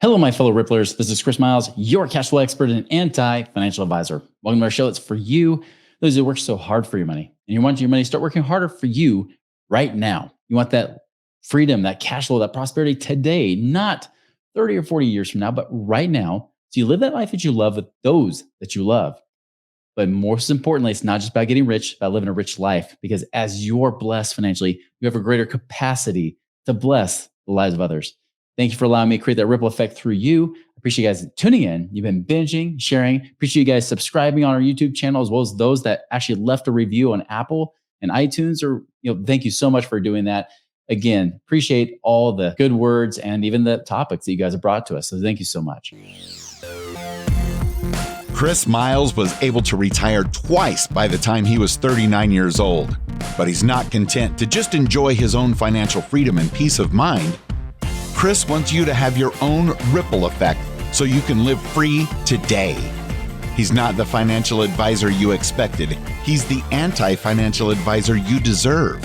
Hello, my fellow Ripplers. This is Chris Miles, your cash flow expert and anti-financial advisor. Welcome to our show. It's for you, those who work so hard for your money. And you want your money to start working harder for you right now. You want that freedom, that cash flow, that prosperity today, not 30 or 40 years from now, but right now. So you live that life that you love with those that you love. But most importantly, it's not just about getting rich, it's about living a rich life. Because as you're blessed financially, you have a greater capacity to bless the lives of others. Thank you for allowing me to create that ripple effect through you. I appreciate you guys tuning in. You've been binging, sharing. Appreciate you guys subscribing on our YouTube channel, as well as those that actually left a review on Apple and iTunes. Thank you so much for doing that. Again, appreciate all the good words and even the topics that you guys have brought to us. So thank you so much. Chris Miles was able to retire twice by the time he was 39 years old. But he's not content to just enjoy his own financial freedom and peace of mind. Chris wants you to have your own ripple effect so you can live free today. He's not the financial advisor you expected. He's the anti-financial advisor you deserve.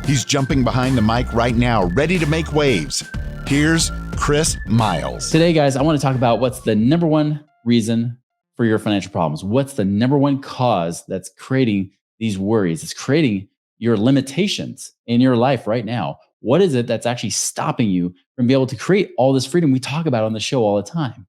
He's jumping behind the mic right now, ready to make waves. Here's Chris Miles. Today, guys, I want to talk about what's the number one reason for your financial problems. What's the number one cause that's creating these worries? It's creating your limitations in your life right now. What is it that's actually stopping you from being able to create all this freedom we talk about on the show all the time?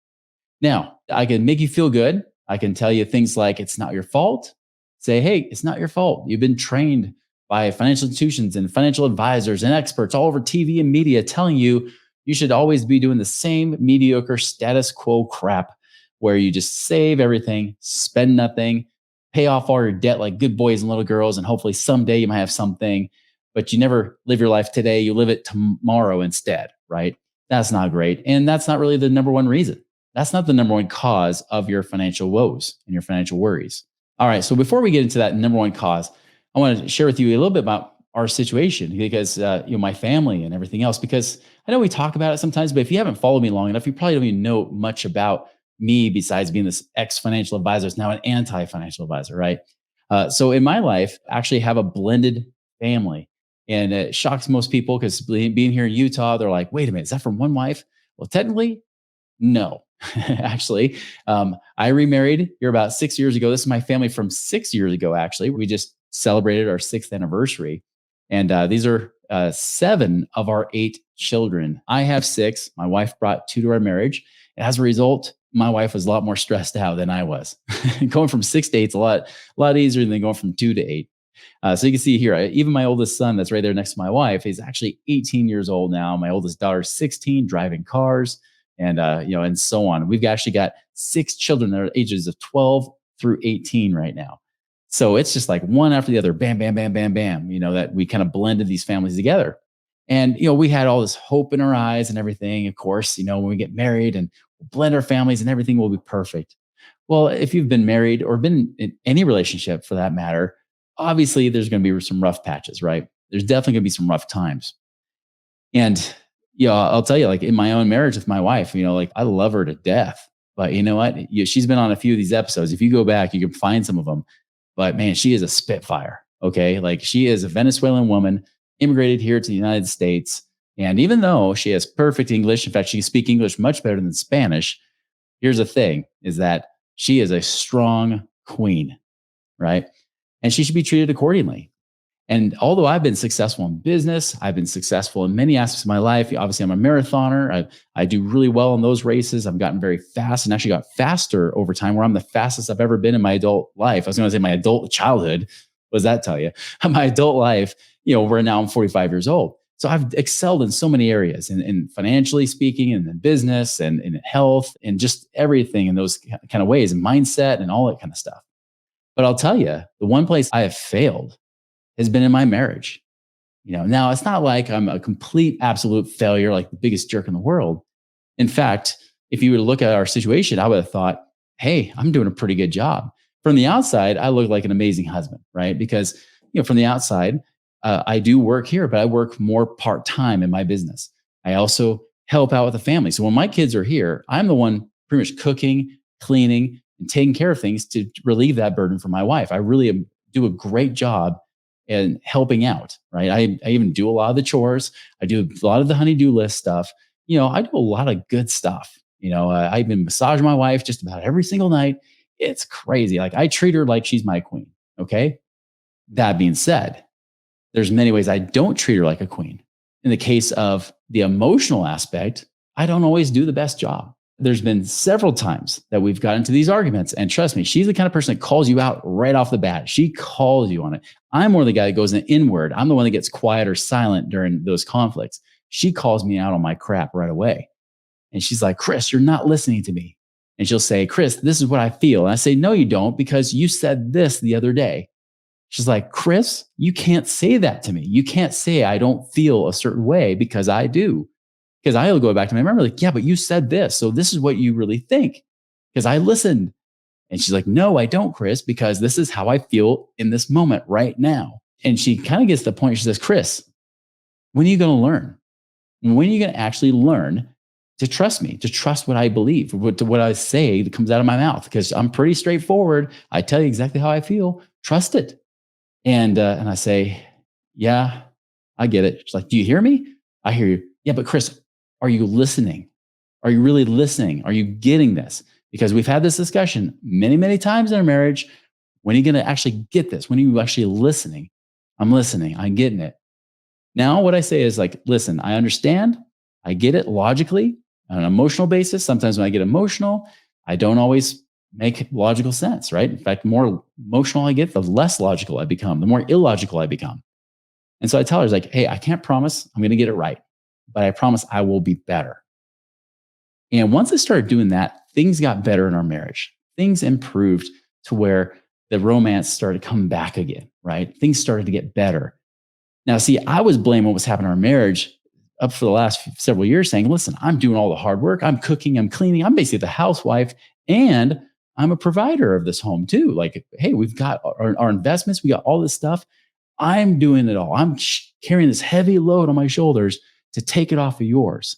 Now, I can make you feel good. I can tell you things like, it's not your fault. Say, hey, it's not your fault. You've been trained by financial institutions and financial advisors and experts all over TV and media telling you you should always be doing the same mediocre status quo crap where you just save everything, spend nothing, pay off all your debt like good boys and little girls, and hopefully someday you might have something. But you never live your life today, you live it tomorrow instead, right? That's not great. And that's not really the number one reason. That's not the number one cause of your financial woes and your financial worries. All right, so before we get into that number one cause, I want to share with you a little bit about our situation because, my family and everything else, because I know we talk about it sometimes, but if you haven't followed me long enough, you probably don't even know much about me besides being this ex-financial advisor. It's now an anti-financial advisor, right? So in my life, I actually have a blended family. And it shocks most people because being here in Utah, they're like, wait a minute, is that from one wife? Well, technically, no. Actually, I remarried here about 6 years ago. This is my family from 6 years ago, actually. We just celebrated our 6th anniversary. And these are 7 of our 8 children. I have 6. My wife brought 2 to our marriage. And as a result, my wife was a lot more stressed out than I was. Going from 6 to 8 is a lot easier than going from 2 to 8. So you can see here, even my oldest son that's right there next to my wife, he's actually 18 years old now. My oldest daughter's 16, driving cars, and and so on. We've actually got 6 children that are ages of 12 through 18 right now. So it's just like one after the other, bam, bam, bam, bam, bam, that we kind of blended these families together. And, we had all this hope in our eyes and everything. Of course, when we get married and we'll blend our families and everything will be perfect. Well, if you've been married or been in any relationship for that matter, obviously there's going to be some rough patches, right? There's definitely going to be some rough times. And, I'll tell you, like in my own marriage with my wife, I love her to death. But you know what? She's been on a few of these episodes. If you go back, you can find some of them. But man, she is a spitfire. Okay. Like she is a Venezuelan woman, immigrated here to the United States. And even though she has perfect English, in fact, she can speak English much better than Spanish. Here's the thing is that she is a strong queen, right? And she should be treated accordingly. And although I've been successful in business, I've been successful in many aspects of my life. Obviously, I'm a marathoner. I do really well in those races. I've gotten very fast and actually got faster over time, where I'm the fastest I've ever been in my adult life. I was going to say my adult childhood. What does that tell you? My adult life, now I'm 45 years old. So I've excelled in so many areas, in financially speaking, and in business, and in health, and just everything in those kind of ways, and mindset, and all that kind of stuff. But I'll tell you, the one place I have failed has been in my marriage. Now it's not like I'm a complete, absolute failure, like the biggest jerk in the world. In fact, if you were to look at our situation, I would have thought, hey, I'm doing a pretty good job. From the outside, I look like an amazing husband, right? Because, from the outside, I do work here, but I work more part-time in my business. I also help out with the family. So when my kids are here, I'm the one pretty much cooking, cleaning, and taking care of things to relieve that burden from my wife. I really do a great job in helping out, right? I even do a lot of the chores. I do a lot of the honey-do list stuff. I do a lot of good stuff, I even massage my wife just about every single night. It's crazy. Like I treat her like she's my queen. Okay. That being said, there's many ways I don't treat her like a queen. In the case of the emotional aspect, I don't always do the best job. There's been several times that we've got into these arguments. And trust me, she's the kind of person that calls you out right off the bat. She calls you on it. I'm more the guy that goes inward. I'm the one that gets quiet or silent during those conflicts. She calls me out on my crap right away. And she's like, Chris, you're not listening to me. And she'll say, Chris, this is what I feel. And I say, no, you don't, because you said this the other day. She's like, Chris, you can't say that to me. You can't say I don't feel a certain way, because I do. Because I'll go back to my memory, like, yeah, but you said this. So this is what you really think, because I listened. And she's like, no, I don't, Chris, because this is how I feel in this moment right now. And she kind of gets to the point. She says, Chris, when are you going to learn? When are you going to actually learn to trust me, to trust what I believe, what I say that comes out of my mouth? Because I'm pretty straightforward. I tell you exactly how I feel. Trust it. And I say, yeah, I get it. She's like, do you hear me? I hear you. Yeah, but Chris, are you listening? Are you really listening? Are you getting this? Because we've had this discussion many, many times in our marriage. When are you going to actually get this? When are you actually listening? I'm listening. I'm getting it. Now, what I say is like, listen, I understand. I get it logically on an emotional basis. Sometimes when I get emotional, I don't always make logical sense, right? In fact, the more emotional I get, the less logical I become, the more illogical I become. And so I tell her, like, hey, I can't promise I'm going to get it right, but I promise I will be better. And once I started doing that, things got better in our marriage. Things improved to where the romance started coming back again, right? Things started to get better. Now, see, I was blaming what was happening in our marriage up for the last several years, saying, listen, I'm doing all the hard work. I'm cooking, I'm cleaning. I'm basically the housewife, and I'm a provider of this home too. Like, hey, we've got our investments. We got all this stuff. I'm doing it all. I'm carrying this heavy load on my shoulders to take it off of yours.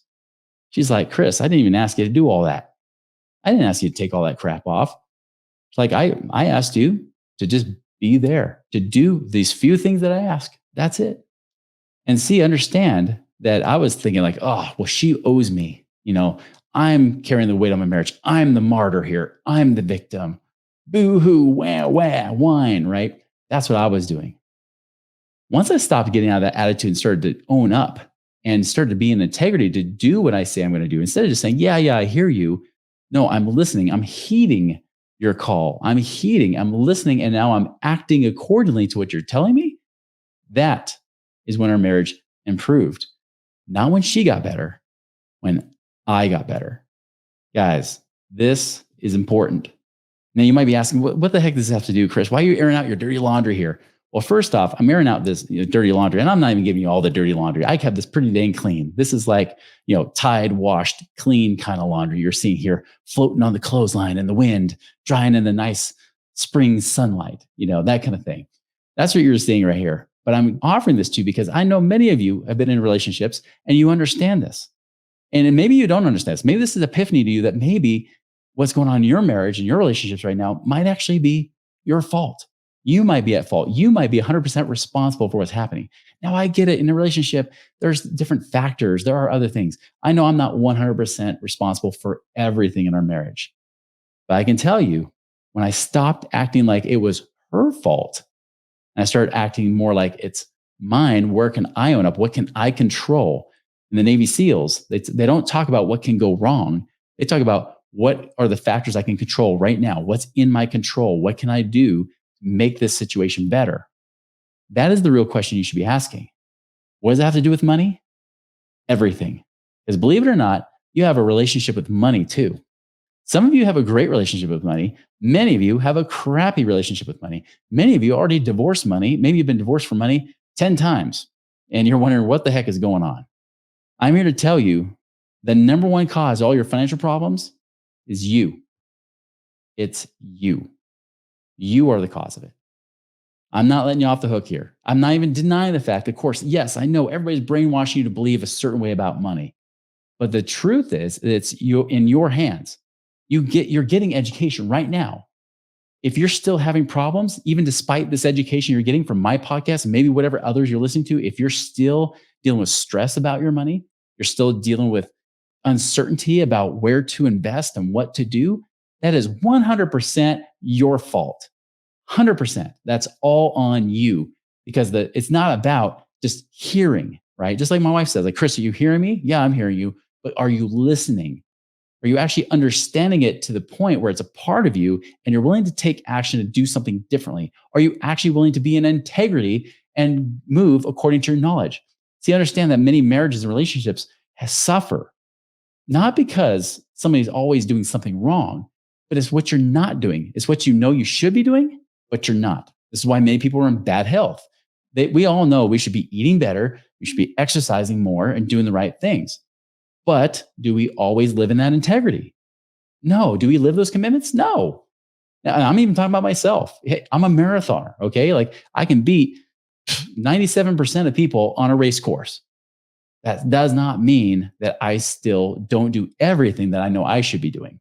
She's like, Chris, I didn't even ask you to do all that. I didn't ask you to take all that crap off. It's like, I asked you to just be there, to do these few things that I ask. That's it. And see, understand that I was thinking like, oh, well, she owes me. I'm carrying the weight on my marriage. I'm the martyr here. I'm the victim. Boo hoo, wah, wah, whine, right? That's what I was doing. Once I stopped getting out of that attitude and started to own up and started to be in integrity to do what I say I'm going to do, instead of just saying, yeah, I hear you. No, I'm listening. I'm heeding your call. I'm listening. And now I'm acting accordingly to what you're telling me. That is when our marriage improved. Not when she got better, when I got better. Guys, this is important. Now you might be asking, what the heck does this have to do, Chris? Why are you airing out your dirty laundry here? Well, first off, I'm airing out this dirty laundry, and I'm not even giving you all the dirty laundry. I kept this pretty dang clean. This is like, Tide washed, clean kind of laundry you're seeing here, floating on the clothesline in the wind, drying in the nice spring sunlight, that kind of thing. That's what you're seeing right here. But I'm offering this to you because I know many of you have been in relationships and you understand this. And maybe you don't understand this. Maybe this is epiphany to you that maybe what's going on in your marriage and your relationships right now might actually be your fault. You might be at fault. You might be 100% responsible for what's happening. Now, I get it. In a relationship, there's different factors. There are other things. I know I'm not 100% responsible for everything in our marriage. But I can tell you, when I stopped acting like it was her fault, and I started acting more like it's mine, where can I own up? What can I control? In the Navy SEALs, they don't talk about what can go wrong. They talk about what are the factors I can control right now? What's in my control? What can I do to make this situation better? That is the real question you should be asking. What does that have to do with money? Everything. Because believe it or not, you have a relationship with money too. Some of you have a great relationship with money. Many of you have a crappy relationship with money. Many of you already divorced money. Maybe you've been divorced for money 10 times, and you're wondering what the heck is going on. I'm here to tell you the number one cause of all your financial problems is you. It's you. You are the cause of it. I'm not letting you off the hook here. I'm not even denying the fact, of course, yes, I know everybody's brainwashing you to believe a certain way about money. But the truth is, it's in your hands. You're getting education right now. If you're still having problems, even despite this education you're getting from my podcast and maybe whatever others you're listening to, if you're still dealing with stress about your money, you're still dealing with uncertainty about where to invest and what to do, that is 100% your fault. 100%. That's all on you because it's not about just hearing, right? Just like my wife says, like, Chris, are you hearing me? Yeah, I'm hearing you. But are you listening? Are you actually understanding it to the point where it's a part of you and you're willing to take action to do something differently? Are you actually willing to be in integrity and move according to your knowledge? See, understand that many marriages and relationships suffer not because somebody's always doing something wrong, but it's what you're not doing. It's what you know you should be doing, but you're not. This is why many people are in bad health. We all know we should be eating better, we should be exercising more and doing the right things. But do we always live in that integrity? No. Do we live those commitments? No. Now, I'm even talking about myself. Hey, I'm a marathoner, okay? Like I can beat 97% of people on a race course. That does not mean that I still don't do everything that I know I should be doing.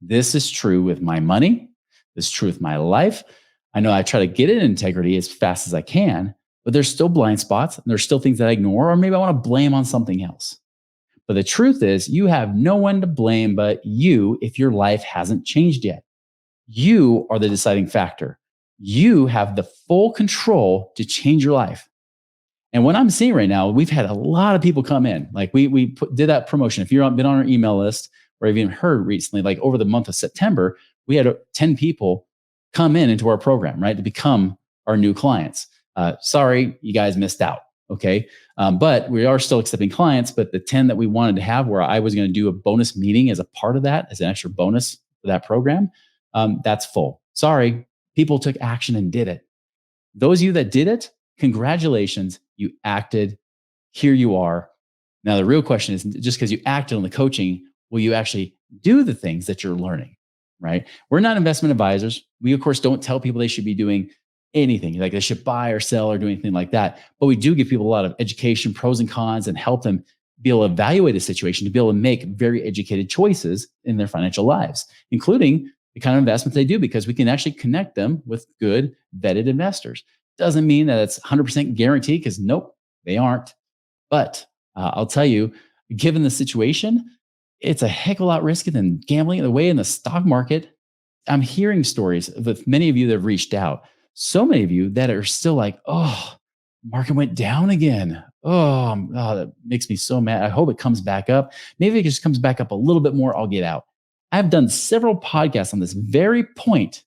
This is true with my money. This is true with my life. I know I try to get in integrity as fast as I can, but there's still blind spots and there's still things that I ignore, or maybe I want to blame on something else. But the truth is, you have no one to blame but you if your life hasn't changed yet. You are the deciding factor. You have the full control to change your life. And what I'm seeing right now, we've had a lot of people come in. Like did that promotion. If you've been on our email list, or you've even heard recently, like over the month of September, we had 10 people come into our program, right, to become our new clients. Sorry, you guys missed out. Okay. But we are still accepting clients. But the 10 that we wanted to have, where I was going to do a bonus meeting as a part of that, as an extra bonus for that program, that's full. Sorry, people took action and did it. Those of you that did it, congratulations, you acted. Here you are. Now, the real question is, just because you acted on the coaching, will you actually do the things that you're learning, right? We're not investment advisors. We, of course, don't tell people they should be doing anything, like they should buy or sell or do anything like that. But we do give people a lot of education, pros and cons, and help them be able to evaluate a situation, to be able to make very educated choices in their financial lives, including the kind of investments they do, because we can actually connect them with good, vetted investors. Doesn't mean that it's 100% guaranteed, because nope, they aren't. But I'll tell you, given the situation, it's a heck of a lot riskier than gambling. The way in the stock market, I'm hearing stories with many of you that have reached out. So many of you that are still like, oh, market went down again. Oh, that makes me so mad. I hope it comes back up. Maybe it just comes back up a little bit more. I'll get out. I've done several podcasts on this very point.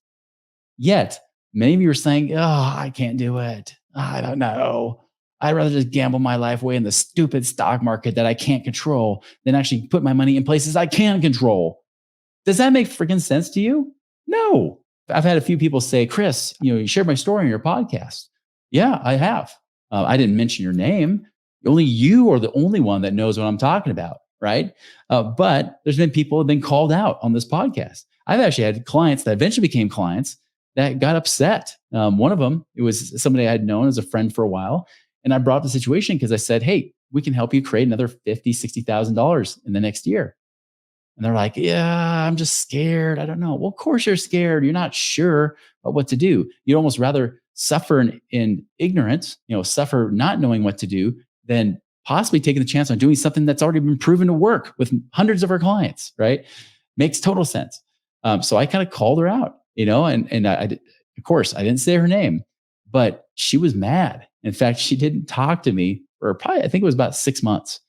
Yet, many of you are saying, oh, I can't do it. I don't know. I'd rather just gamble my life away in the stupid stock market that I can't control than actually put my money in places I can control. Does that make freaking sense to you? No. I've had a few people say, Chris, you shared my story on your podcast. Yeah, I have. I didn't mention your name. Only you are the only one that knows what I'm talking about, right? But there's been people who have been called out on this podcast. I've actually had clients that eventually became clients that got upset. One of them, it was somebody I had known as a friend for a while. And I brought up the situation because I said, hey, we can help you create another $50,000, $60,000 in the next year. And they're like, yeah, I'm just scared. I don't know. Well, of course you're scared. You're not sure about what to do. You'd almost rather suffer in ignorance, suffer not knowing what to do, than possibly taking the chance on doing something that's already been proven to work with hundreds of our clients, right? Makes total sense. So I kind of called her out, and I, of course, I didn't say her name, but she was mad. In fact, she didn't talk to me for probably, I think it was about 6 months.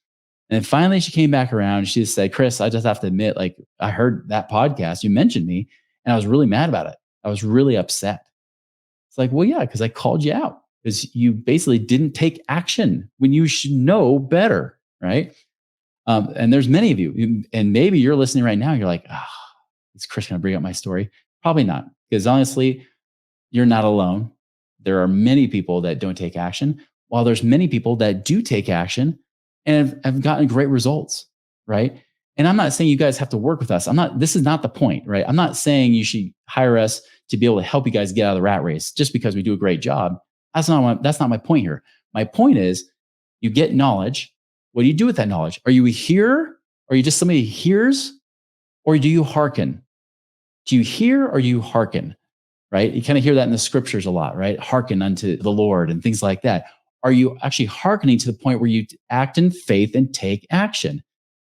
And finally she came back around and she said, Chris, I just have to admit, like, I heard that podcast, you mentioned me, and I was really mad about it. I was really upset. It's like, well, yeah, because I called you out because you basically didn't take action when you should know better, right? And there's many of you, and maybe you're listening right now, you're like, is Chris going to bring up my story? Probably not, because honestly, you're not alone. There are many people that don't take action, while there's many people that do take action and have gotten great results, right? And I'm not saying you guys have to work with us. This is not the point, right? I'm not saying you should hire us to be able to help you guys get out of the rat race just because we do a great job. That's not my point here. My point is, you get knowledge. What do you do with that knowledge? Are you a hearer? Are you just somebody who hears? Or do you hearken? Do you hear or you hearken? Right? You kind of hear that in the scriptures a lot, right? Hearken unto the Lord and things like that. Are you actually hearkening to the point where you act in faith and take action?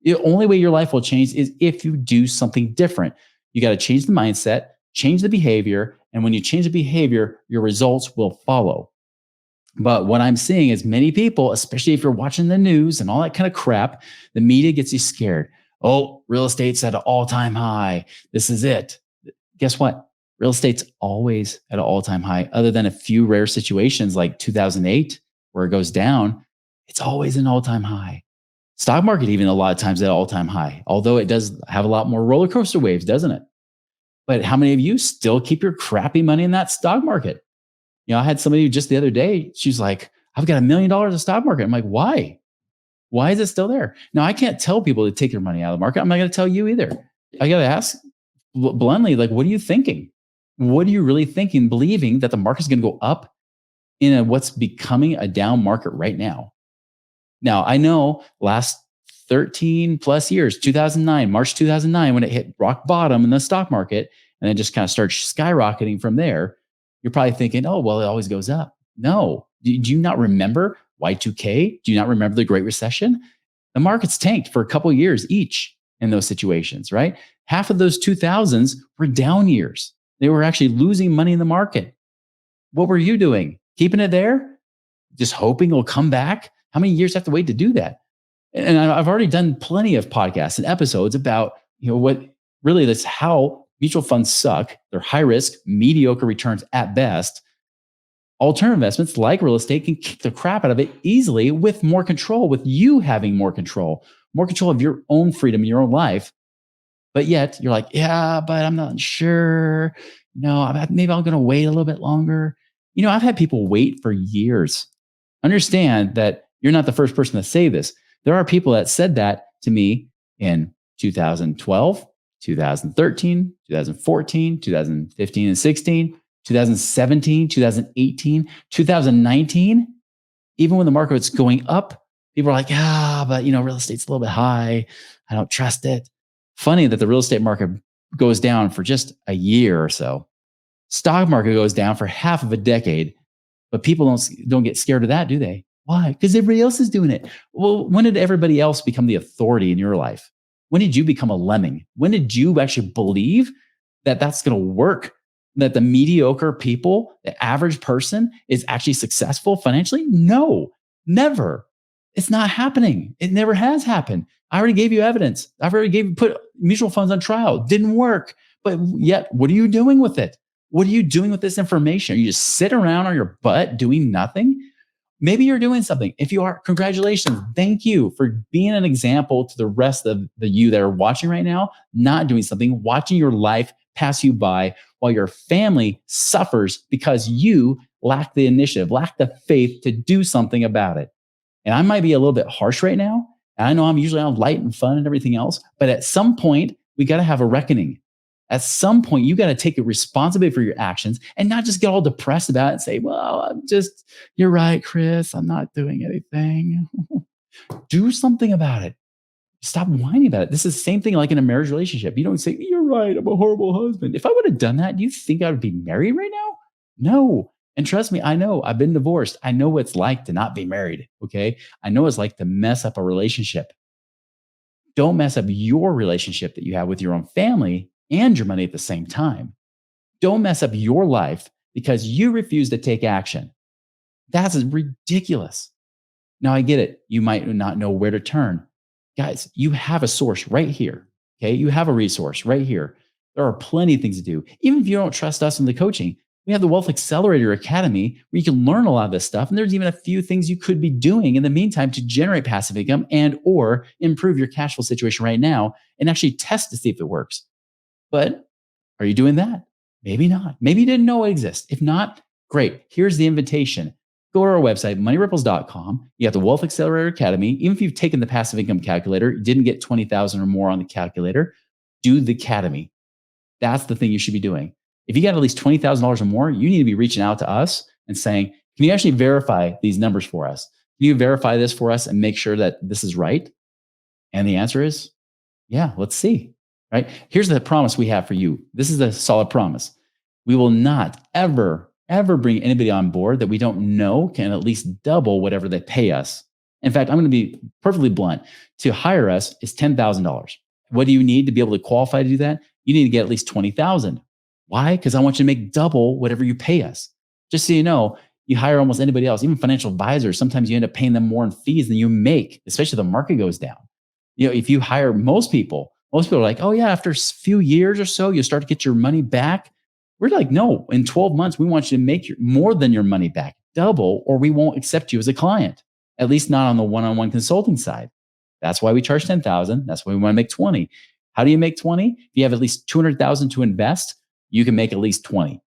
The only way your life will change is if you do something different. You got to change the mindset, change the behavior. And when you change the behavior, your results will follow. But what I'm seeing is many people, especially if you're watching the news and all that kind of crap, the media gets you scared. Oh, real estate's at an all-time high. This is it. Guess what? Real estate's always at an all-time high, other than a few rare situations like 2008 where it goes down. It's always an all-time high. Stock market, even a lot of times at an all-time high, although it does have a lot more roller coaster waves, doesn't it? But how many of you still keep your crappy money in that stock market? I had somebody just the other day, she's like, I've got $1 million of stock market. I'm like, why? Why is it still there? Now, I can't tell people to take their money out of the market. I'm not going to tell you either. I got to ask bluntly, like, what are you thinking? What are you really thinking, believing that the market's going to go up in what's becoming a down market right now? Now, I know last 13 plus years, 2009, March 2009, when it hit rock bottom in the stock market, and then just kind of starts skyrocketing from there, you're probably thinking, oh, well, it always goes up. No. Do you not remember Y2K? Do you not remember the Great Recession? The markets tanked for a couple of years each in those situations, right? Half of those 2000s were down years. They were actually losing money in the market. What were you doing? Keeping it there? Just hoping it'll come back? How many years have to wait to do that? And I've already done plenty of podcasts and episodes about, what really that's how mutual funds suck. They're high risk, mediocre returns at best. Alternative investments like real estate can kick the crap out of it easily with more control, with you having more control of your own freedom in your own life. But yet you're like, yeah, but I'm not sure. Maybe I'm going to wait a little bit longer. I've had people wait for years. Understand that you're not the first person to say this. There are people that said that to me in 2012, 2013, 2014, 2015 and 16, 2017, 2018, 2019. Even when the market was going up, people are like, but real estate's a little bit high. I don't trust it. Funny that the real estate market goes down for just a year or so. Stock market goes down for half of a decade, but people don't get scared of that, do they? Why? Because everybody else is doing it. Well, when did everybody else become the authority in your life? When did you become a lemming? When did you actually believe that that's going to work? That the mediocre people, the average person is actually successful financially? No, never. It's not happening. It never has happened. I already gave you evidence. I've already put mutual funds on trial. Didn't work. But yet, what are you doing with it? What are you doing with this information? Are you just sit around on your butt doing nothing? Maybe you're doing something. If you are, congratulations. Thank you for being an example to the rest of the you that are watching right now, not doing something, watching your life pass you by while your family suffers because you lack the initiative, lack the faith to do something about it. And I might be a little bit harsh right now. And I know I'm usually on light and fun and everything else, but at some point, we got to have a reckoning. At some point, you got to take a responsibility for your actions and not just get all depressed about it and say, well, you're right, Chris, I'm not doing anything. Do something about it. Stop whining about it. This is the same thing like in a marriage relationship. You don't say, you're right, I'm a horrible husband. If I would have done that, do you think I would be married right now? No. And trust me, I know I've been divorced. I know what it's like to not be married. Okay. I know what it's like to mess up a relationship. Don't mess up your relationship that you have with your own family and your money at the same time. Don't mess up your life because you refuse to take action. That's ridiculous. Now, I get it. You might not know where to turn. Guys, you have a source right here. Okay. You have a resource right here. There are plenty of things to do. Even if you don't trust us in the coaching, we have the Wealth Accelerator Academy where you can learn a lot of this stuff. And there's even a few things you could be doing in the meantime to generate passive income and or improve your cash flow situation right now and actually test to see if it works. But are you doing that? Maybe not. Maybe you didn't know it exists. If not, great. Here's the invitation. Go to our website, moneyripples.com. You have the Wealth Accelerator Academy. Even if you've taken the passive income calculator, didn't get 20,000 or more on the calculator, do the academy. That's the thing you should be doing. If you got at least $20,000 or more, you need to be reaching out to us and saying, can you actually verify these numbers for us? Can you verify this for us and make sure that this is right? And the answer is, yeah, let's see. Right? Here's the promise we have for you. This is a solid promise. We will not ever bring anybody on board that we don't know can at least double whatever they pay us. In fact, I'm going to be perfectly blunt. To hire us is $10,000. What do you need to be able to qualify to do that? You need to get at least 20,000. Why? Because I want you to make double whatever you pay us. Just so you know, you hire almost anybody else, even financial advisors. Sometimes you end up paying them more in fees than you make, especially if the market goes down. If you hire most people are like, oh yeah, after a few years or so, you'll start to get your money back. We're like, no, in 12 months, we want you to make more than your money back, double, or we won't accept you as a client, at least not on the one-on-one consulting side. That's why we charge 10,000. That's why we want to make 20. How do you make 20? If you have at least 200,000 to invest, you can make at least 20.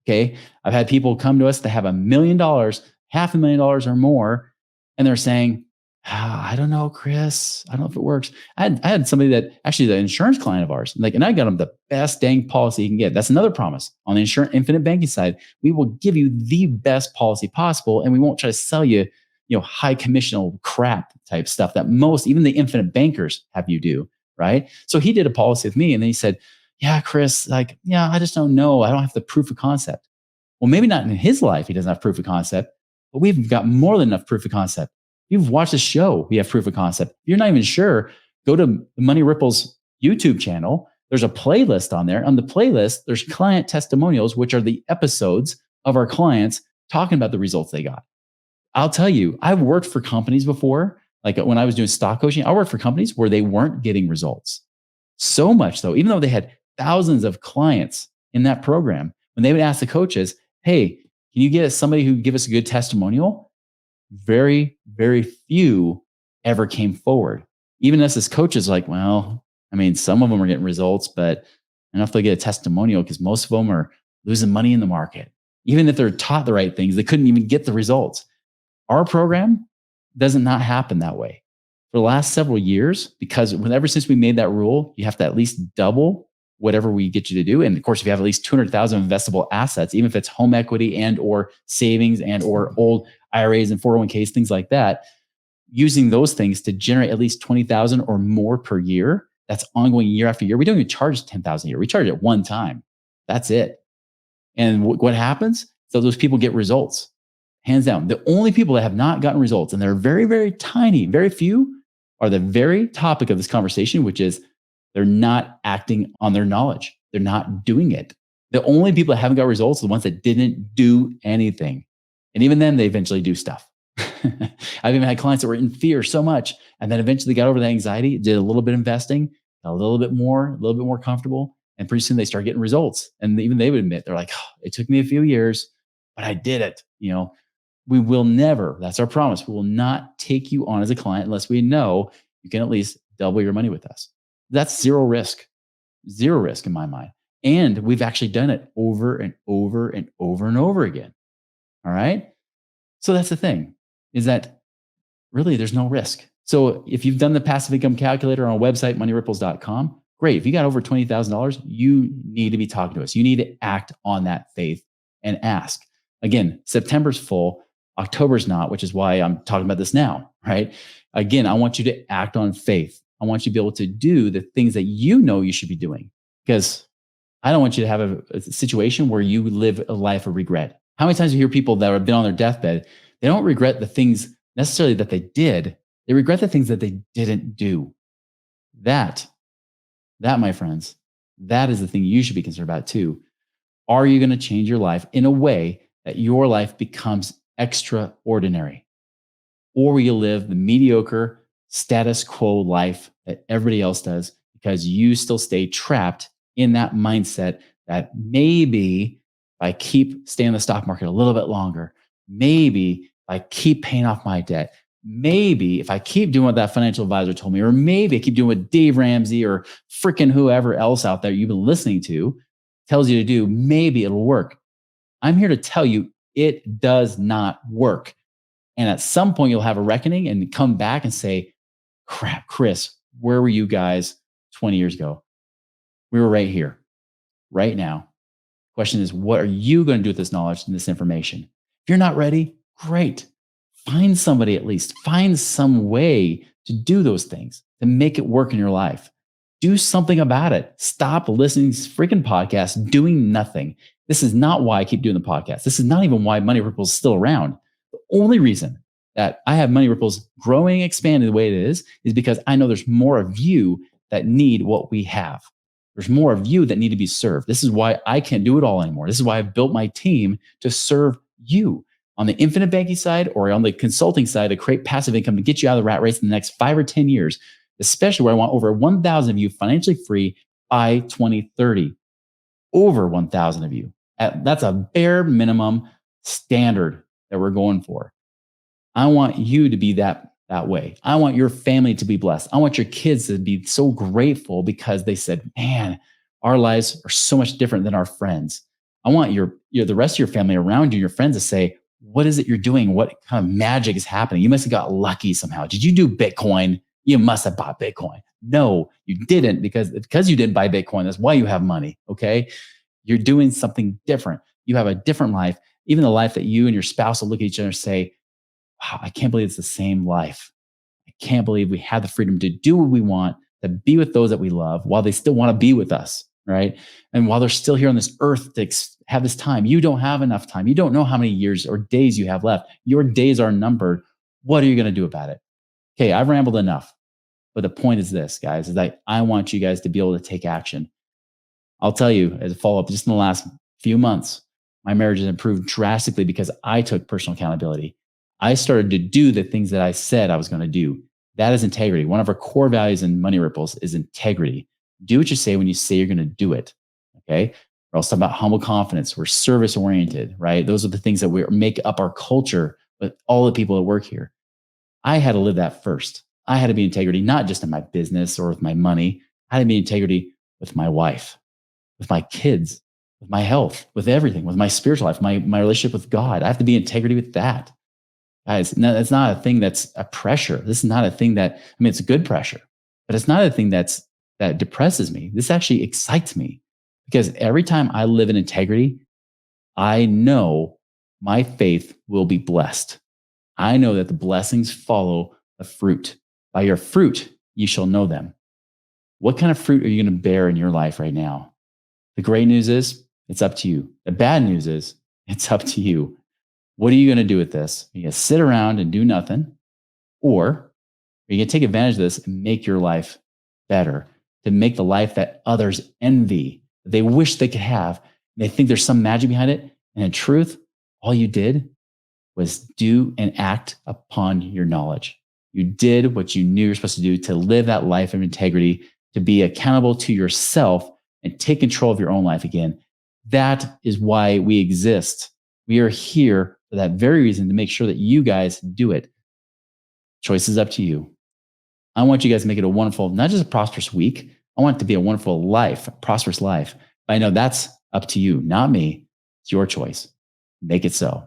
Okay. I've had people come to us that have $1 million, $500,000 or more, and they're saying, I don't know, Chris. I don't know if it works. I had somebody that actually the insurance client of ours, and I got him the best dang policy you can get. That's another promise on the infinite banking side. We will give you the best policy possible, and we won't try to sell you, high commissional crap type stuff that even the infinite bankers have you do. Right. So he did a policy with me, and then he said, yeah, Chris, I just don't know. I don't have the proof of concept. Well, maybe not in his life. He doesn't have proof of concept, but we've got more than enough proof of concept. You've watched the show. We have proof of concept. If you're not even sure, go to Money Ripple's YouTube channel. There's a playlist on there. On the playlist, there's client testimonials, which are the episodes of our clients talking about the results they got. I'll tell you, I've worked for companies before. Like when I was doing stock coaching, I worked for companies where they weren't getting results. So much though, even though they had thousands of clients in that program, when they would ask the coaches, hey, can you get us somebody who give us a good testimonial? Very, very few ever came forward. Even us as coaches, like, well, some of them are getting results, but I don't know if they'll get a testimonial because most of them are losing money in the market. Even if they're taught the right things, they couldn't even get the results. Our program doesn't not happen that way. For the last several years, because ever since we made that rule, you have to at least double whatever we get you to do. And of course, if you have at least 200,000 investable assets, even if it's home equity and or savings and or old IRAs and 401ks, things like that, using those things to generate at least 20,000 or more per year, that's ongoing year after year. We don't even charge 10,000 a year. We charge it one time. That's it. And what happens? So those people get results, hands down. The only people that have not gotten results, and they're very, very tiny, very few, are the very topic of this conversation, which is they're not acting on their knowledge. They're not doing it. The only people that haven't got results are the ones that didn't do anything. And even then, they eventually do stuff. I've even had clients that were in fear so much, and then eventually got over the anxiety, did a little bit of investing, got a little bit more comfortable, and pretty soon they start getting results. And even they would admit, they're like, oh, it took me a few years, but I did it. We will never, that's our promise, we will not take you on as a client unless we know you can at least double your money with us. That's zero risk in my mind. And we've actually done it over and over and over and over again. All right. So that's the thing, is that really there's no risk. So if you've done the passive income calculator on our website, moneyripples.com, great. If you got over $20,000, you need to be talking to us. You need to act on that faith and ask. Again, September's full, October's not, which is why I'm talking about this now, right? Again, I want you to act on faith. I want you to be able to do the things that you know you should be doing, because I don't want you to have a situation where you live a life of regret. How many times you hear people that have been on their deathbed, they don't regret the things necessarily that they did. They regret the things that they didn't do. That, my friends, that is the thing you should be concerned about too. Are you going to change your life in a way that your life becomes extraordinary? Or will you live the mediocre status quo life that everybody else does because you still stay trapped in that mindset that maybe if I keep staying in the stock market a little bit longer, maybe if I keep paying off my debt, maybe if I keep doing what that financial advisor told me, or maybe I keep doing what Dave Ramsey or freaking whoever else out there you've been listening to tells you to do, maybe it'll work. I'm here to tell you it does not work. And at some point you'll have a reckoning and come back and say, crap, Chris, where were you guys 20 years ago? We were right here, right now. Question is, what are you going to do with this knowledge and this information? If you're not ready, great. Find somebody at least. Find some way to do those things, to make it work in your life. Do something about it. Stop listening to freaking podcasts, doing nothing. This is not why I keep doing the podcast. This is not even why Money Ripple is still around. The only reason that I have Money Ripples growing, expanding the way it is because I know there's more of you that need what we have. There's more of you that need to be served. This is why I can't do it all anymore. This is why I've built my team to serve you on the infinite banking side or on the consulting side to create passive income to get you out of the rat race in the next 5 or 10 years, especially where I want over 1,000 of you financially free by 2030. Over 1,000 of you. That's a bare minimum standard that we're going for. I want you to be that way. I want your family to be blessed. I want your kids to be so grateful because they said, man, our lives are so much different than our friends. I want the rest of your family around you, your friends to say, what is it you're doing? What kind of magic is happening? You must have got lucky somehow. Did you do Bitcoin? You must have bought Bitcoin. No, you didn't because you didn't buy Bitcoin. That's why you have money. Okay. You're doing something different. You have a different life, even the life that you and your spouse will look at each other and say, wow, I can't believe it's the same life. I can't believe we have the freedom to do what we want, to be with those that we love while they still want to be with us, right? And while they're still here on this earth to have this time, you don't have enough time. You don't know how many years or days you have left. Your days are numbered. What are you going to do about it? Okay, I've rambled enough. But the point is this, guys, is that I want you guys to be able to take action. I'll tell you as a follow-up, just in the last few months, my marriage has improved drastically because I took personal accountability. I started to do the things that I said I was going to do. That is integrity. One of our core values in Money Ripples is integrity. Do what you say when you say you're going to do it. Okay. We're also talking about humble confidence. We're service oriented, right? Those are the things that make up our culture with all the people that work here. I had to live that first. I had to be integrity, not just in my business or with my money. I had to be integrity with my wife, with my kids, with my health, with everything, with my spiritual life, my relationship with God. I have to be integrity with that. Guys, no, it's not a thing that's a pressure. This is not a thing it's a good pressure, but it's not a thing that depresses me. This actually excites me because every time I live in integrity, I know my faith will be blessed. I know that the blessings follow the fruit. By your fruit, you shall know them. What kind of fruit are you going to bear in your life right now? The great news is it's up to you. The bad news is it's up to you. What are you going to do with this? Are you going to sit around and do nothing? Or are you going to take advantage of this and make your life better, to make the life that others envy, that they wish they could have? And they think there's some magic behind it. And in truth, all you did was do and act upon your knowledge. You did what you knew you're supposed to do to live that life of integrity, to be accountable to yourself and take control of your own life again. That is why we exist. We are here for that very reason, to make sure that you guys do it. Choice is up to you. I want you guys to make it a wonderful, not just a prosperous week. I want it to be a wonderful life, a prosperous life. But I know that's up to you, not me. It's your choice. Make it so.